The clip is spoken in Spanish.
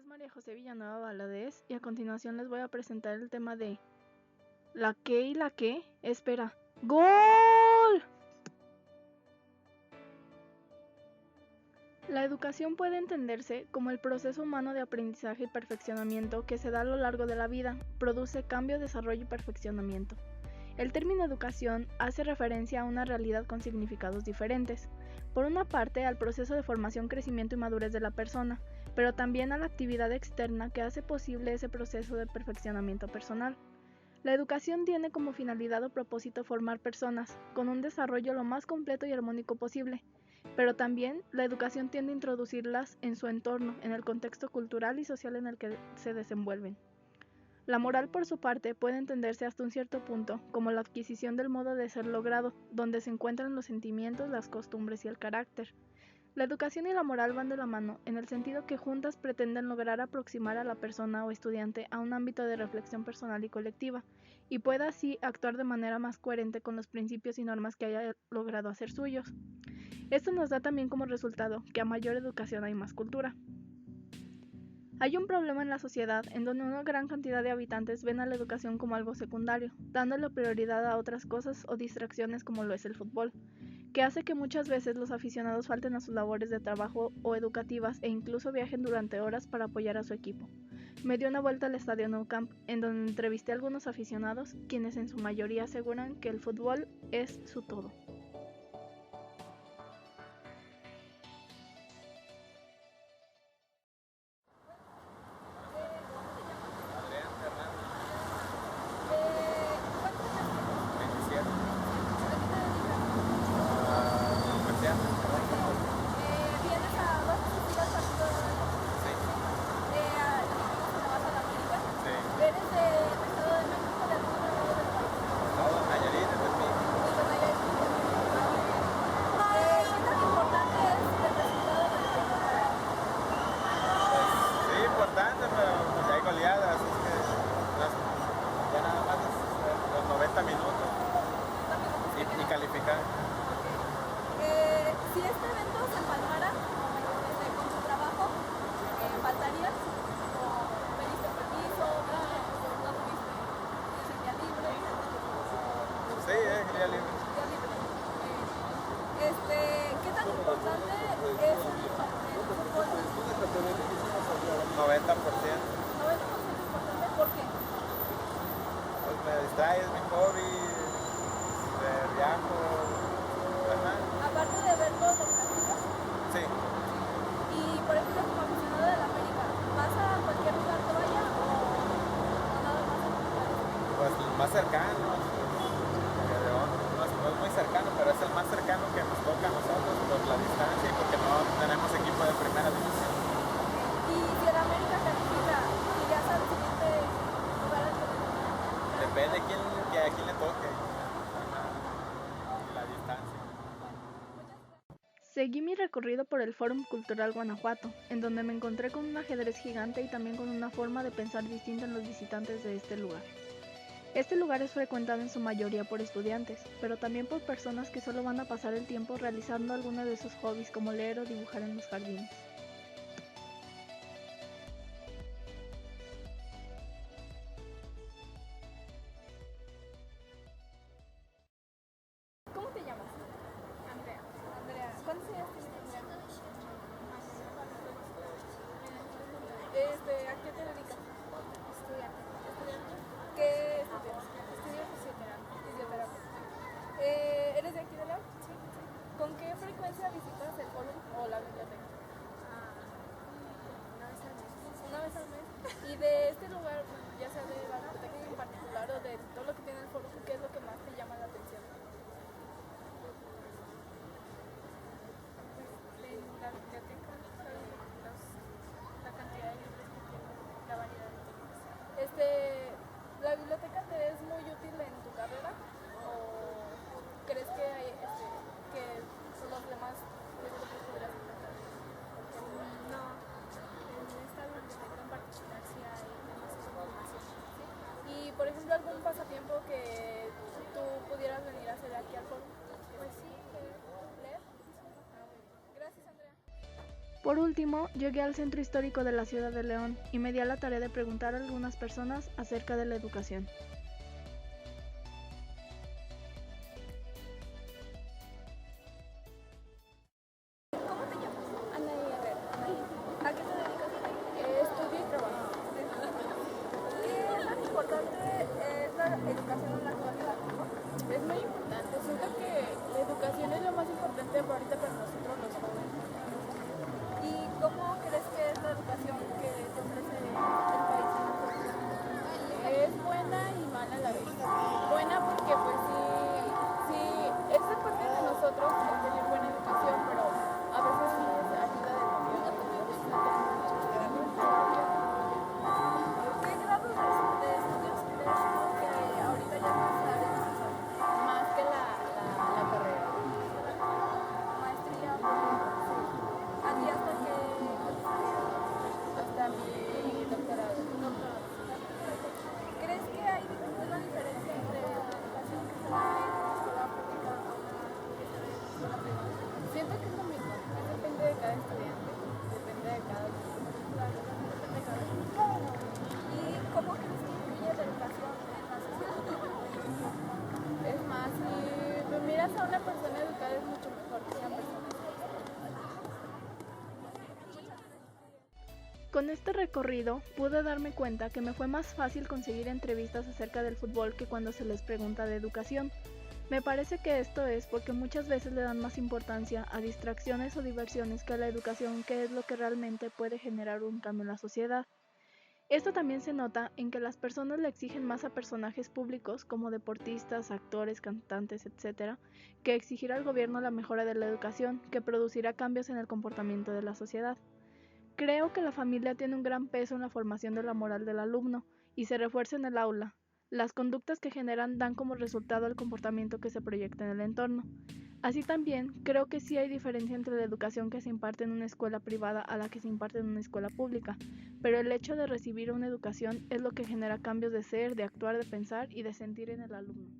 es María José Villanueva Valadez y a continuación les voy a presentar el tema de ¿la qué y la qué? Espera. ¡Gol! La educación puede entenderse como el proceso humano de aprendizaje y perfeccionamiento que se da a lo largo de la vida, produce cambio, desarrollo y perfeccionamiento. El término educación hace referencia a una realidad con significados diferentes. Por una parte, al proceso de formación, crecimiento y madurez de la persona, pero también a la actividad externa que hace posible ese proceso de perfeccionamiento personal. La educación tiene como finalidad o propósito formar personas, con un desarrollo lo más completo y armónico posible, pero también la educación tiende a introducirlas en su entorno, en el contexto cultural y social en el que se desenvuelven. La moral, por su parte, puede entenderse hasta un cierto punto como la adquisición del modo de ser logrado, donde se encuentran los sentimientos, las costumbres y el carácter. La educación y la moral van de la mano, en el sentido que juntas pretenden lograr aproximar a la persona o estudiante a un ámbito de reflexión personal y colectiva, y pueda así actuar de manera más coherente con los principios y normas que haya logrado hacer suyos. Esto nos da también como resultado que a mayor educación hay más cultura. Hay un problema en la sociedad en donde una gran cantidad de habitantes ven a la educación como algo secundario, dándole prioridad a otras cosas o distracciones como lo es el fútbol, que hace que muchas veces los aficionados falten a sus labores de trabajo o educativas e incluso viajen durante horas para apoyar a su equipo. Me dio una vuelta al estadio Nou Camp, en donde entrevisté a algunos aficionados, quienes en su mayoría aseguran que el fútbol es su todo. Ya nada más los 90 minutos y calificar. Si este evento se empalmara con tu trabajo, ¿faltarías? ¿O pediste permiso? ¿No tuviste? ¿Tienes el día libre? Sí, día libre. ¿Qué tan importante es el fútbol? 90%. 90% importante, ¿por qué? Pues me distrae, es mi hobby, viajo. Ajá. Aparte de ver todos los partidos. Sí. Y por ejemplo, como aficionado de la América, ¿vas a cualquier lugar que vaya o nada más en lugares? Pues más cercano. León no es muy cercano, pero es el más cercano que nos toca a nosotros por la distancia y porque no tenemos equipo de primera división. Y si el América califica, ¿irías al siguiente lugar al que Depende a quién le toque. La distancia. Seguí mi recorrido por el Fórum Cultural Guanajuato, en donde me encontré con un ajedrez gigante y también con una forma de pensar distinta en los visitantes de este lugar. Este lugar es frecuentado en su mayoría por estudiantes, pero también por personas que solo van a pasar el tiempo realizando alguno de sus hobbies como leer o dibujar en los jardines. ¿Cómo te llamas? Andrea. Andrea, ¿cuántos años tienes, Andrea? ¿A qué te dedicas? Estudiante. ¿Qué estudias? Estudio fisioterapia. ¿Eres de aquí de León? Sí. ¿Con qué frecuencia visitas el fórum o la biblioteca? Una vez al mes. ¿Y de este lugar, ya sea de la biblioteca en particular o de todo lo que tiene el fórum, qué es lo que más te llama la atención? En la biblioteca, la cantidad de libros que tiene, la variedad de temas. ¿La biblioteca te es muy útil en tu carrera? ¿O crees que que son los demás libros que podrías encontrar? No, en esta biblioteca en particular sí hay demasiada información. ¿Sí? Y por ejemplo, algún pasatiempo que tú pudieras venir a hacer aquí al foro. Pues sí, ¿Leer? Ah, muy bien. Gracias, Andrea. Por último, llegué al centro histórico de la ciudad de León y me di a la tarea de preguntar a algunas personas acerca de la educación. ¿Cómo te llamas? Anaí Herrera. ¿A qué te dedicas? Estudio y trabajo. ¿Qué tan importante es la educación en la actualidad? Es muy importante. Siento que la educación es lo más importante por ahorita para nosotros los jóvenes. ¿Y cómo crees que es la educación que te ofrece el país en la actualidad? Es buena y mala a la vez. Buena porque pues sí, es de parte de nosotros el tener buena educación, pero a veces sí es ayuda del gobierno. ¿Qué grados de estudios crees que ahorita ya no está necesario? Más que la carrera. Maestría, ¿a ti hasta qué? Hasta mi doctorado. ¿Crees que hay una diferencia entre la educación que se da en la escuela pública a una que se da en la escuela privada? Siento que es lo mismo. Depende de cada estudiante. Depende de cada ¿Y cómo crees que influye la educación en la sociedad? Es más, si pues, miras a una persona educada es mucho mejor que una persona. Con este recorrido pude darme cuenta que me fue más fácil conseguir entrevistas acerca del fútbol que cuando se les pregunta de educación. Me parece que esto es porque muchas veces le dan más importancia a distracciones o diversiones que a la educación, que es lo que realmente puede generar un cambio en la sociedad. Esto también se nota en que las personas le exigen más a personajes públicos como deportistas, actores, cantantes, etc., que exigir al gobierno la mejora de la educación, que producirá cambios en el comportamiento de la sociedad. Creo que la familia tiene un gran peso en la formación de la moral del alumno y se refuerza en el aula. Las conductas que generan dan como resultado el comportamiento que se proyecta en el entorno. Así también, creo que sí hay diferencia entre la educación que se imparte en una escuela privada a la que se imparte en una escuela pública, pero el hecho de recibir una educación es lo que genera cambios de ser, de actuar, de pensar y de sentir en el alumno.